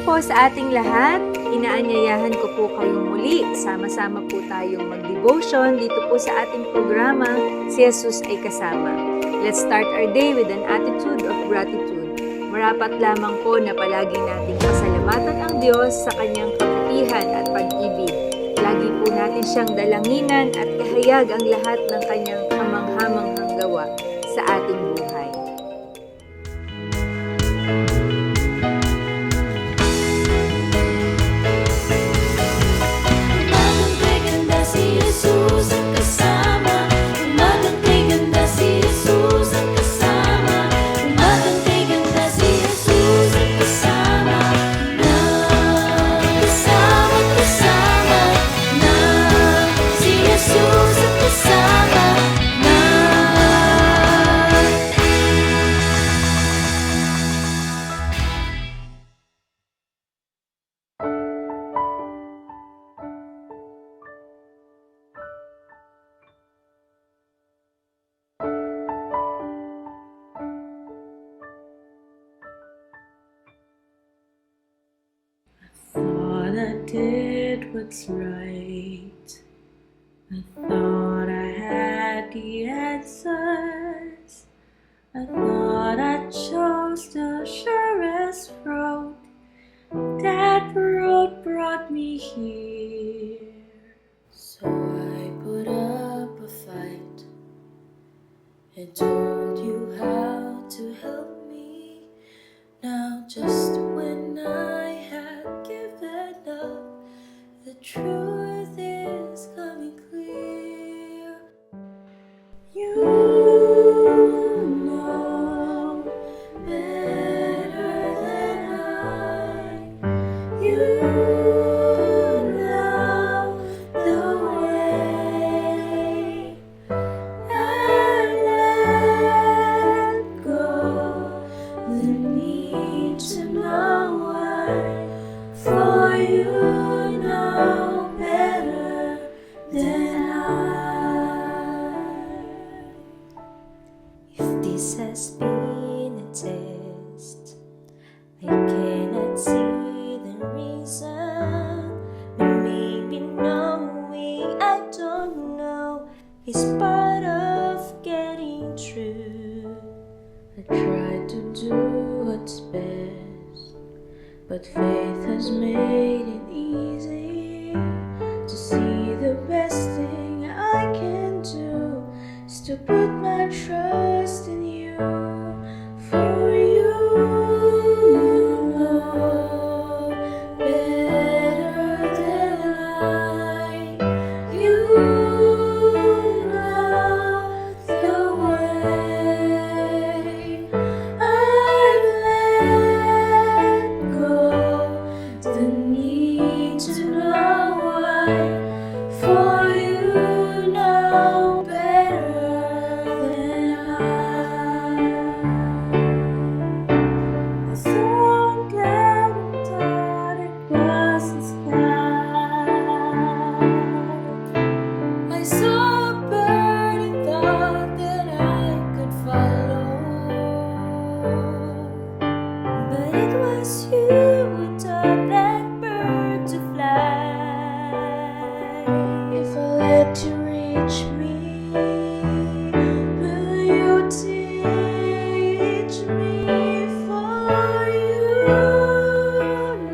morning po sa ating lahat. Inaanyayahan ko po kayong muli. Sama-sama po tayong mag-devotion dito po sa ating programa, Si Jesus ay Kasama. Let's start our day with an attitude of gratitude. Marapat lamang po na palagi nating pasalamatan ang Diyos sa Kanyang kabutihan at pag-ibig. Lagi po natin siyang dalanginan at ihayag ang lahat ng Kanyang kamanghamanghang gawa sa ating buhay. Thought I did what's right. I thought I had the answers. I thought I chose the surest road. That road brought me here. So I put up a fight and told you how to help me. Now just when I had given up, the truth is coming clear. You know better than I. You know the way. I've let go the need to know why. For you know better than I. If this has been a test, I cannot see the reason. But maybe knowing I don't know is part of getting through. I tried to do what's best, but faith has made it easy to see the best thing I can do is to put my trust in you. For you know better than I. You know the way. I've let go the need to know why. For you know better than I. Although I'm glad I thought it wasn't sky, I saw a bird and thought that I could follow. But it was you who taught that bird to fly. If I let you reach me, will you teach me? For you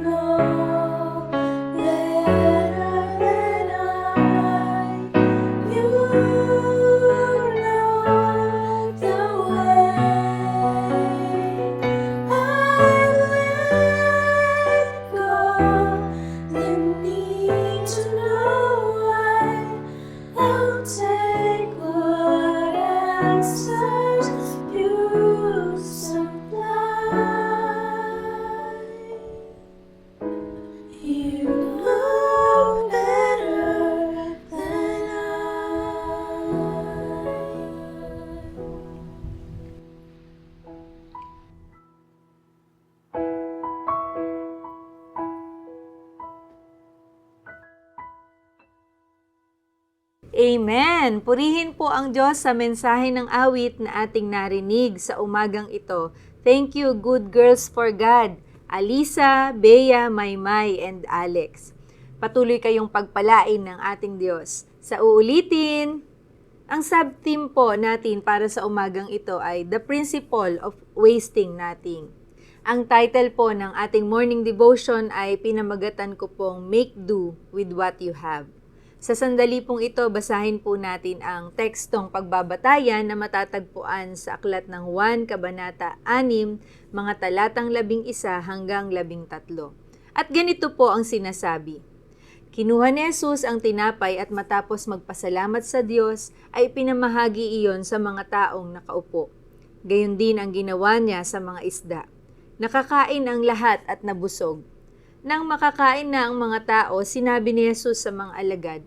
know better than I. You know the way. I let go the need to know why. I'll take what answers you supply. You know better than Amen! Purihin po ang Diyos sa mensahe ng awit na ating narinig sa umagang ito. Thank you, good girls for God. Alisa, Bea, Maymay, and Alex. Patuloy kayong pagpalain ng ating Diyos. Sa uulitin, ang sub-theme po natin para sa umagang ito ay The Principle of Wasting Nothing. Ang title po ng ating morning devotion ay pinamagatan ko pong Make Do with What You Have. Sa sandali pong ito, basahin po natin ang tekstong pagbabatayan na matatagpuan sa aklat ng 1 Kabanata 6, mga talatang 11 hanggang 13. At ganito po ang sinasabi. Kinuha ni Jesus ang tinapay at matapos magpasalamat sa Diyos ay pinamahagi iyon sa mga taong nakaupo. Gayon din ang ginawa niya sa mga isda. Nakakain ang lahat at nabusog. Nang makakain na ang mga tao, sinabi ni Jesus sa mga alagad,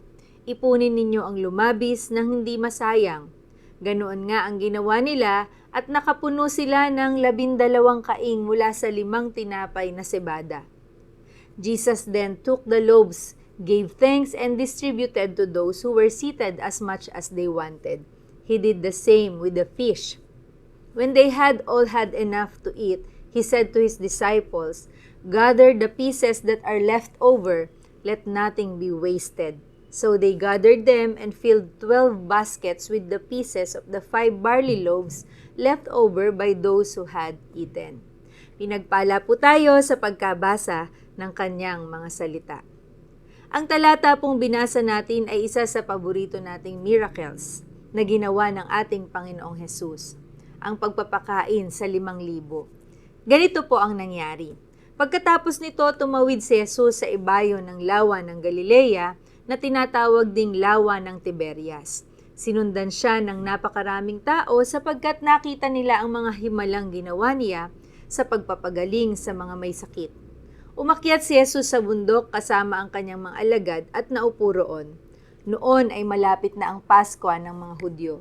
ipunin ninyo ang lumabis na hindi masayang. Ganoon nga ang ginawa nila at nakapuno sila ng 12 kaing mula sa 5 tinapay na sebada. Jesus then took the loaves, gave thanks and distributed to those who were seated as much as they wanted. He did the same with the fish. When they had all had enough to eat, he said to his disciples, gather the pieces that are left over, let nothing be wasted. So they gathered them and filled 12 baskets with the pieces of the 5 barley loaves left over by those who had eaten. Pinagpala po tayo sa pagkabasa ng kanyang mga salita. Ang talata pong binasa natin ay isa sa paborito nating miracles na ginawa ng ating Panginoong Hesus, ang pagpapakain sa 5,000. Ganito po ang nangyari. Pagkatapos nito, tumawid si Jesus sa ibayo ng lawa ng Galilea na tinatawag ding lawa ng Tiberias. Sinundan siya ng napakaraming tao sapagkat nakita nila ang mga himalang ginawa niya sa pagpapagaling sa mga may sakit. Umakyat si Jesus sa bundok kasama ang kanyang mga alagad at naupo roon. Noon ay malapit na ang Pasko ng mga Hudyo.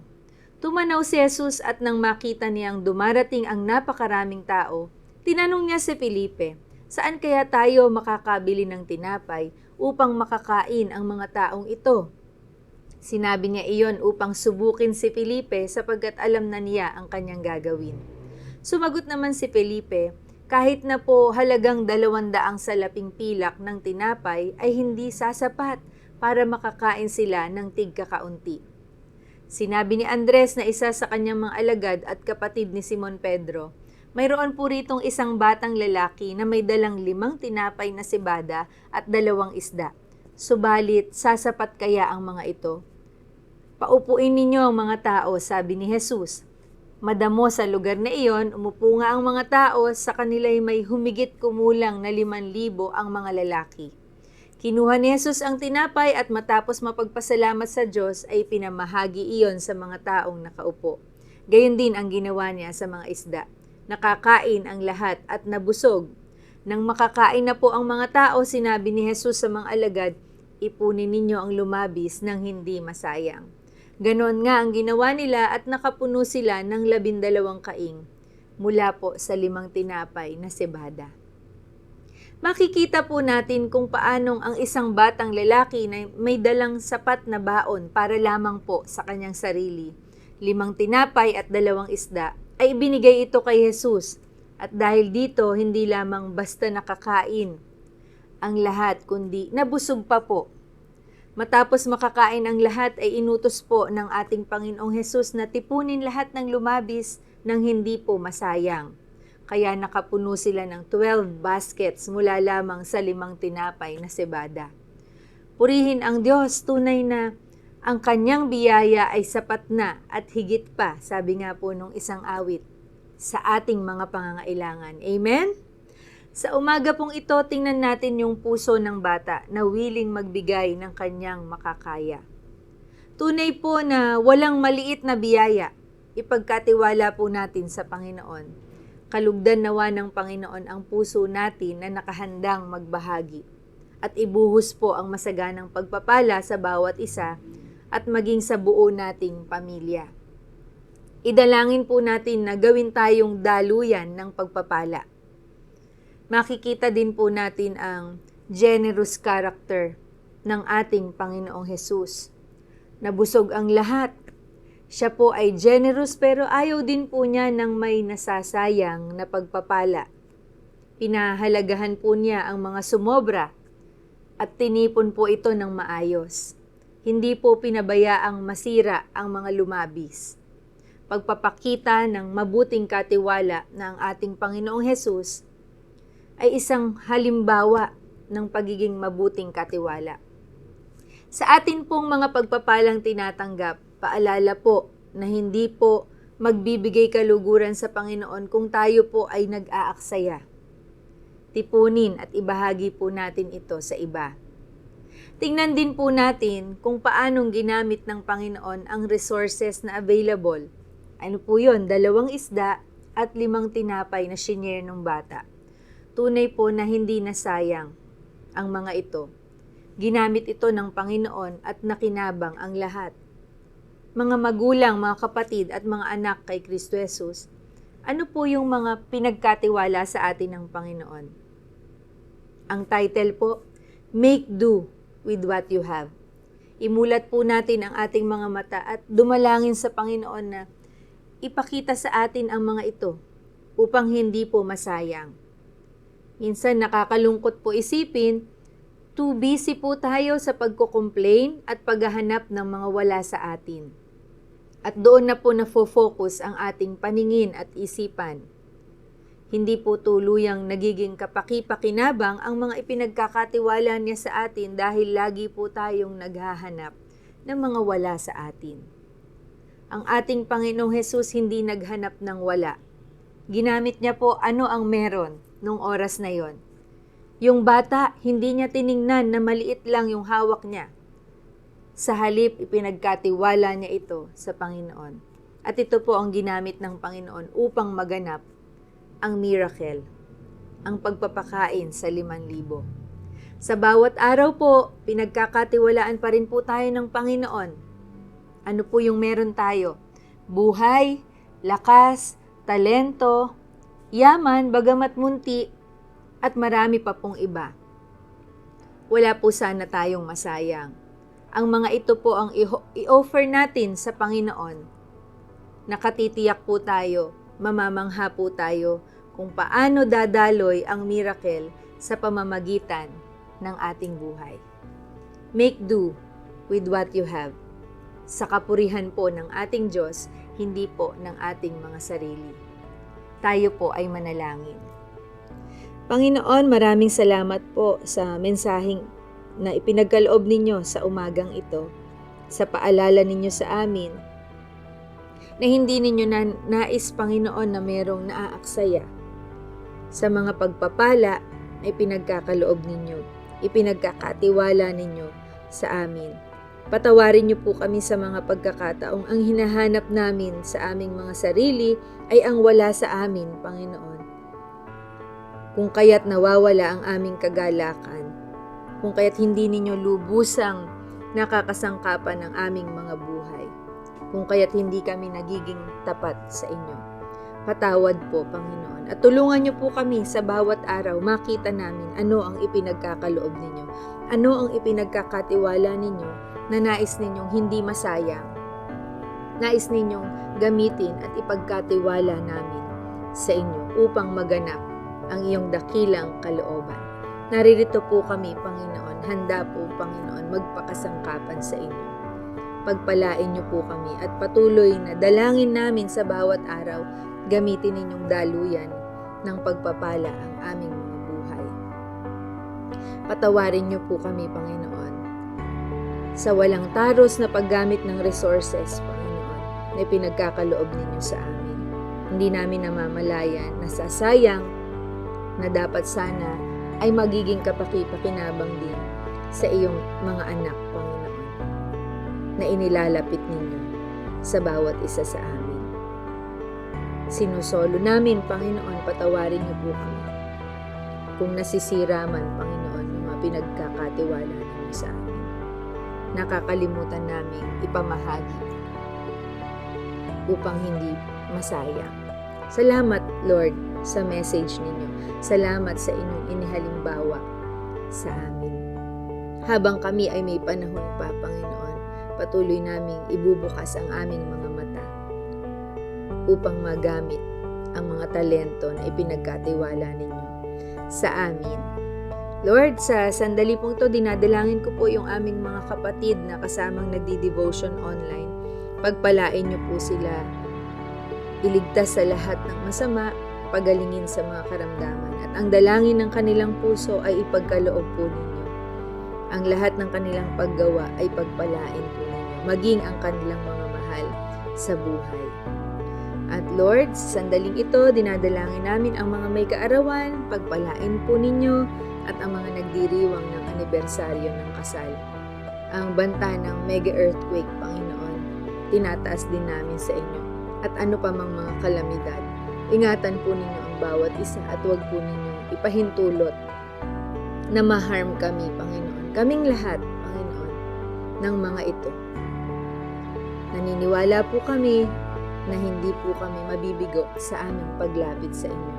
Tumanaw si Jesus at nang makita niyang dumarating ang napakaraming tao, tinanong niya si Felipe, saan kaya tayo makakabili ng tinapay upang makakain ang mga taong ito? Sinabi niya iyon upang subukin si Felipe sapagkat alam na niya ang kanyang gagawin. Sumagot naman si Felipe, kahit na po halagang 200 salaping pilak ng tinapay ay hindi sasapat para makakain sila ng tigkakaunti. Sinabi ni Andres na isa sa kanyang mga alagad at kapatid ni Simon Pedro, mayroon po ritong isang batang lalaki na may dalang 5 tinapay na sebada at 2 isda. Subalit, sasapat kaya ang mga ito? Paupuin ninyo ang mga tao, sabi ni Jesus. Madamo sa lugar na iyon, umupo nga ang mga tao, sa kanila'y may humigit kumulang na 5,000 ang mga lalaki. Kinuha ni Jesus ang tinapay at matapos mapagpasalamat sa Diyos ay pinamahagi iyon sa mga taong nakaupo. Gayon din ang ginawa niya sa mga isda. Nakakain ang lahat at nabusog. Nang makakain na po ang mga tao, sinabi ni Jesus sa mga alagad, ipunin ninyo ang lumabis ng hindi masayang. Ganon nga ang ginawa nila at nakapuno sila ng 12 kaing mula po sa 5 tinapay na sebada. Makikita po natin kung paanong ang isang batang lalaki na may dalang sapat na baon para lamang po sa kanyang sarili, 5 tinapay at 2 isda, ay ibinigay ito kay Jesus. At dahil dito, hindi lamang basta nakakain ang lahat, kundi nabusog pa po. Matapos makakain ang lahat ay inutos po ng ating Panginoong Hesus na tipunin lahat ng lumabis nang hindi po masayang. Kaya nakapuno sila ng 12 baskets mula lamang sa 5 tinapay na sebada. Purihin ang Diyos, tunay na ang kanyang biyaya ay sapat na at higit pa, sabi nga po nung isang awit, sa ating mga pangangailangan. Amen? Sa umaga pong ito, tingnan natin yung puso ng bata na willing magbigay ng kanyang makakaya. Tunay po na walang maliit na biyaya, ipagkatiwala po natin sa Panginoon. Kalugdan nawa ng Panginoon ang puso natin na nakahandang magbahagi at ibuhos po ang masaganang pagpapala sa bawat isa at maging sa buo nating pamilya. Idalangin po natin na gawin tayong daluyan ng pagpapala. Makikita din po natin ang generous character ng ating Panginoong Hesus. Nabusog ang lahat. Siya po ay generous pero ayaw din po niya ng may nasasayang na pagpapala. Pinahalagahan po niya ang mga sumobra at tinipon po ito ng maayos. Hindi po pinabayaang masira ang mga lumabis. Pagpapakita ng mabuting katiwala na ang ating Panginoong Hesus ay isang halimbawa ng pagiging mabuting katiwala. Sa atin pong mga pagpapalang tinatanggap, paalala po na hindi po magbibigay kaluguran sa Panginoon kung tayo po ay nag-aaksaya. Tipunin at ibahagi po natin ito sa iba. Tingnan din po natin kung paanong ginamit ng Panginoon ang resources na available. Ano po yun? 2 isda at 5 tinapay na shinare ng bata. Tunay po na hindi nasayang ang mga ito. Ginamit ito ng Panginoon at nakinabang ang lahat. Mga magulang, mga kapatid at mga anak kay Kristo Jesus, ano po yung mga pinagkatiwala sa atin ng Panginoon? Ang title po, Make Do with What You Have. Imulat po natin ang ating mga mata at dumalangin sa Panginoon na ipakita sa atin ang mga ito upang hindi po masayang. Minsan nakakalungkot po isipin, too busy po tayo sa pagko-complain at paghahanap ng mga wala sa atin. At doon na po nafo-focus ang ating paningin at isipan. Hindi po tuluyang nagiging kapaki-pakinabang ang mga ipinagkakatiwala niya sa atin dahil lagi po tayong naghahanap ng mga wala sa atin. Ang ating Panginoong Hesus hindi naghanap ng wala. Ginamit niya po ano ang meron nung oras na yon. Yung bata, hindi niya tiningnan na maliit lang yung hawak niya. Sa halip, ipinagkatiwala niya ito sa Panginoon. At ito po ang ginamit ng Panginoon upang maganap ang miracle, ang pagpapakain sa 5,000. Sa bawat araw po, pinagkakatiwalaan pa rin po tayo ng Panginoon. Ano po yung meron tayo? Buhay, lakas, talento, yaman, bagamat munti, at marami pa pong iba. Wala po sana tayong masayang. Ang mga ito po ang i-offer natin sa Panginoon. Nakatitiyak po tayo, mamamangha po tayo kung paano dadaloy ang miracle sa pamamagitan ng ating buhay. Make do with what you have. Sa kapurihan po ng ating Diyos, hindi po ng ating mga sarili. Tayo po ay manalangin. Panginoon, maraming salamat po sa mensaheng na ipinagkaloob ninyo sa umagang ito, sa paalala ninyo sa amin, na hindi ninyo nais, Panginoon, na merong naaaksaya sa mga pagpapala na ipinagkakaloob ninyo, ipinagkakatiwala ninyo sa amin. Patawarin niyo po kami sa mga pagkakataong ang hinahanap namin sa aming mga sarili ay ang wala sa amin, Panginoon. Kung kaya't nawawala ang aming kagalakan, kung kaya't hindi ninyo lubusang nakakasangkapan ang aming mga buhay, kung kaya't hindi kami nagiging tapat sa inyo. Patawad po, Panginoon, at tulungan niyo po kami sa bawat araw makita namin ano ang ipinagkakaloob ninyo, ano ang ipinagkakatiwala ninyo na nais ninyong hindi masayang, nais ninyong gamitin at ipagkatiwala namin sa inyo upang maganap ang iyong dakilang kalooban. Naririto po kami, Panginoon, handa po, Panginoon, magpakasangkapan sa inyo. Pagpalain niyo po kami at patuloy na dalangin namin sa bawat araw, gamitin ninyong daluyan ng pagpapala ang aming mga buhay. Patawarin niyo po kami, Panginoon, sa walang taros na paggamit ng resources, Panginoon, na pinagkakaloob ninyo sa amin. Hindi namin namamalayan na sasayang na dapat sana ay magiging kapaki-pakinabang din sa iyong mga anak, Panginoon, na inilalapit ninyo sa bawat isa sa amin. Sinusolo namin, Panginoon, patawarin niyo po kami. Kung nasisira man, Panginoon, yung mga pinagkakatiwala ninyo sa amin, nakakalimutan namin ipamahagi upang hindi masayang. Salamat, Lord, sa message ninyo. Salamat sa inyong inihalimbawa sa amin. Habang kami ay may panahon pa, Panginoon, patuloy naming ibubukas ang aming mga mata upang magamit ang mga talento na ipinagkatiwala ninyo. sa amin. Lord, sa sandali pong to, dinadalangin ko po yung aming mga kapatid na kasamang nagdi-devotion online. Pagpalain niyo po sila, iligtas sa lahat ng masama, pagalingin sa mga karamdaman. At ang dalangin ng kanilang puso ay ipagkaloob po ninyo. Ang lahat ng kanilang paggawa ay pagpalain po ninyo, maging ang kanilang mga mahal sa buhay. At Lord, sa sandaling ito, dinadalangin namin ang mga may kaarawan, pagpalain po ninyo, at ang mga nagdiriwang ng anibersaryo ng kasal. Ang banta ng mega earthquake, Panginoon, tinataas din namin sa inyo. At ano pa mang mga kalamidad, ingatan po ninyo ang bawat isa at huwag po ninyo ipahintulot na ma-harm kami, Panginoon. Kaming lahat, Panginoon, ng mga ito. Naniniwala po kami na hindi po kami mabibigo sa aming paglapit sa inyo.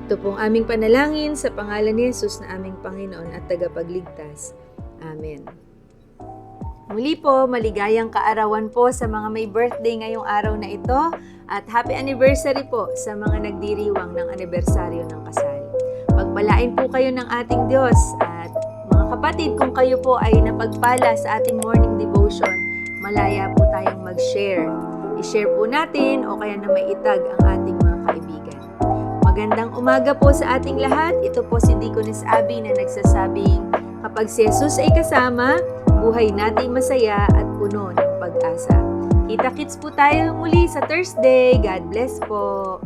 Ito pong aming panalangin sa pangalan ni Jesus na aming Panginoon at tagapagligtas. Amen. Muli po, maligayang kaarawan po sa mga may birthday ngayong araw na ito at happy anniversary po sa mga nagdiriwang ng anibersaryo ng kasal. Pagpalain po kayo ng ating Diyos at mga kapatid, kung kayo po ay napagpala sa ating morning devotion, malaya po tayong mag-share. I-share po natin o kaya na may itag ang ating mga kaibigan. Magandang umaga po sa ating lahat. Ito po si Deaconess Abby na nagsasabing, kapag si Jesus ay kasama, buhay nating masaya at puno ng pag-asa. Kita-kits po tayo muli sa Thursday. God bless po.